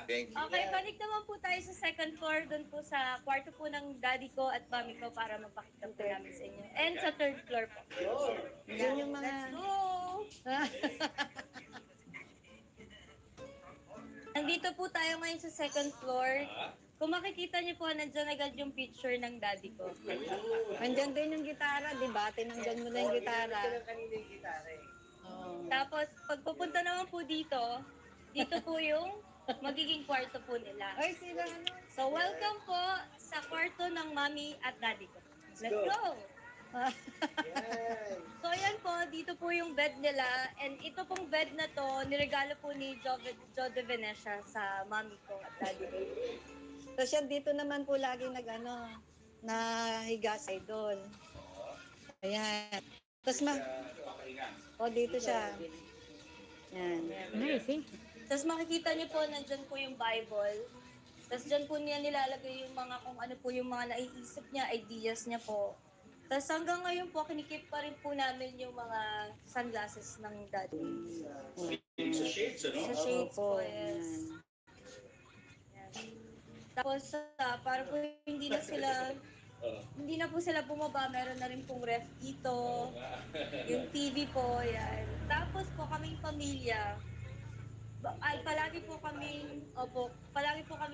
Thank you. Okay, balik naman po tayo sa second floor, doon po sa kwarto po ng daddy ko at mami ko para mapakita po namin sa inyo. And sa third floor po. Yun yung mga... Let's go! Nandito po tayo ngayon sa second floor. Kung makikita niyo po, nandiyan agad yung picture ng daddy ko. Andyan din yung gitara, di ba? Tinanggal mo na yung gitara. Oh. Tapos, pagpupunta naman po dito po yung magiging kwarto po nila. Ay, sila ano? So, welcome po sa kwarto ng mami at daddy ko. Let's go! So, yan po, dito po yung bed nila. And ito pong bed na to, niregalo po ni Jo de Venecia sa mami ko at daddy ko. Tapos yan, dito naman po lagi nahiga sa idol. Ayan. Tapos dito siya. Yan. Nice, eh? Tapos makikita niyo po, nandyan po yung Bible. Tapos dyan po niya nilalagay yung mga kung ano po yung mga naiisip niya, ideas niya po. Tapos hanggang ngayon po, kinikip pa rin po namin yung mga sunglasses ng daddy. Sa shades, ano? Sa shades po, Opo, yes. yan. Yan. Tapos para po hindi na po sila bumaba, meron na rin pong ref dito, yung TV po, yan. Tapos po kaming pamilya, palagi po kami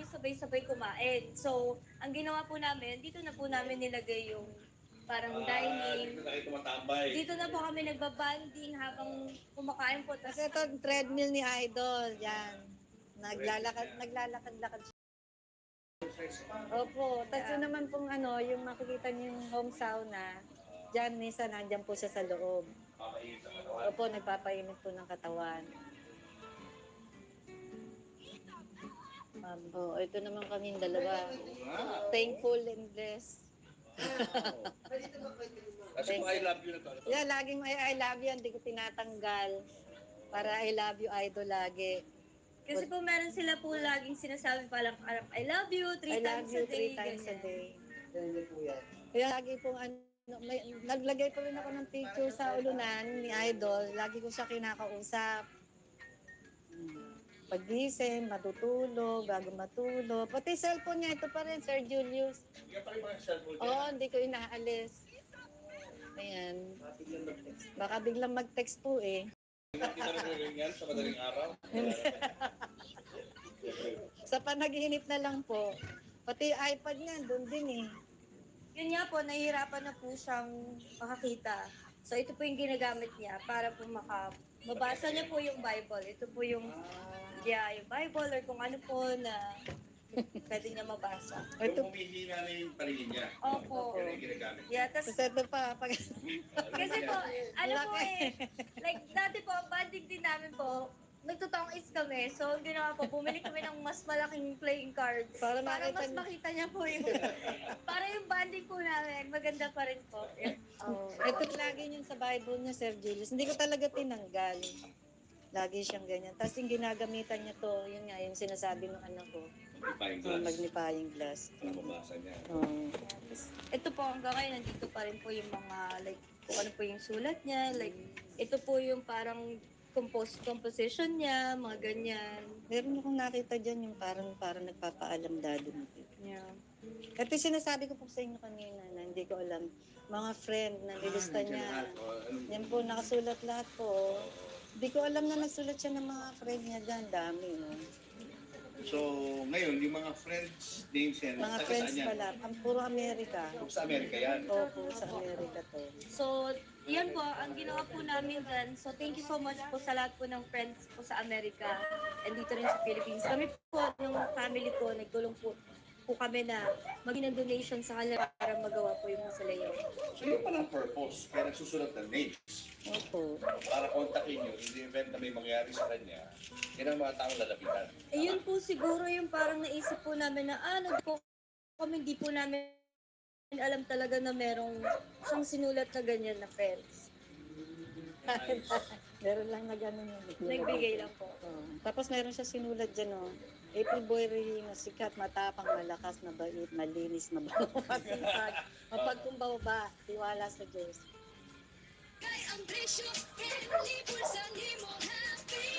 sabay-sabay kumain. So, ang ginawa po namin, dito na po namin nilagay yung parang dining. Dito na po kami nagbabanding habang kumakain po. Kasi ito, treadmill ni Idol. Yan. Naglalakad-lakad siya. Opo. Tapos yun naman pong yung makikita niyo yung home sauna. Diyan, minsan nandyan po siya sa loob. Opo, nagpapainit po ng katawan. Ito naman kaming dalawa. Thankful and blessed. Kasi kung I love you na to. Yeah, laging may I love you, hindi ko tinatanggal. Para I love you, Idol lagi. Kasi po meron sila po laging sinasabi parang I love you 3 times a day. 3 times a day. Kaya lagi pong naglagay pa rin ako ng picture sa ulunan ni Idol. Lagi ko siya kinakausap. Pagising, matutulog, bago matulog. Pati cellphone niya, ito pa rin, Sir Julius. Oo, hindi ko inaalis. Ayan. Baka biglang mag-text po eh. Hindi na nagre-ringan sa madaling araw. Sa panaginip na lang po. Pati iPad niya, doon din eh. Yun nga po, nahihirapan na po siyang makakita. So ito po yung ginagamit niya para po mabasa niya po yung Bible. Ito po yung yung Bible or kung ano po na pwede niya mabasa. Ito humihina na yung paningin niya. Opo. Yan yung ginagamit. Yeah, tas, Kasi ito pa, kasi po, ano po eh, like dati po, banding din namin po, nagtutong-is kami. So, ang ginawa po, bumili kami ng mas malaking playing cards. Para Para makita mas niya. makita niya po yung, para yung banding po namin, maganda pa rin po. Yeah. Ito lagi yun sa Bible niya, Sir Julius. Hindi ko talaga tinanggal. Lagi siyang ganyan. Tapos yung ginagamitan niya to, yun nga, yung sinasabi ng anak ko. Magnifying glass. Magnifying glass. Para mabasa niya. Ito po hanggang ngayon, nandito pa rin po yung mga, like, kung ano po yung sulat niya. Like, ito po yung parang composition niya, mga ganyan. Meron akong nakita dyan yung parang nagpapaalam dado mo. Yeah. Ito yung sinasabi ko po sa inyo kanina na hindi ko alam. Mga friend na nilista niya. Yan po, nakasulat lahat po. Hindi ko alam na nagsulat siya ng mga friend niya dyan. Dami, no? So, ngayon, yung mga friends names yan. Mga taga friends saan yan? pala. Ang puro Amerika. Sa Amerika yan. Opo, sa Amerika to. So, yan po, ang ginawa po namin dyan. So, thank you so much po sa lahat po ng friends po sa Amerika and dito rin sa Philippines. Kami po, yung family ko, nagtulong po kami na maging ng donation sa kanila para magawa po yung mausoleum. So, yun palang purpose. Kaya nagsusulat ng names. Opo. Para kontakin nyo, in the event na may mangyari sa kanya, yan ang mga taong lalapitan. Yun po siguro yung parang naisip po namin na, po kami, hindi po namin alam talaga na merong siyang sinulat na ganyan na friends. Meron lang na gano'n yung Nagbigay lang po. Tapos meron siya sinulat dyan, oh. April Boy Reyna, sikat, matapang, malakas, mabait, malinis, mabango, masipag, mapagkumbaba, tiwala sa Diyos. Kay ang presyo, libre sa himo happy.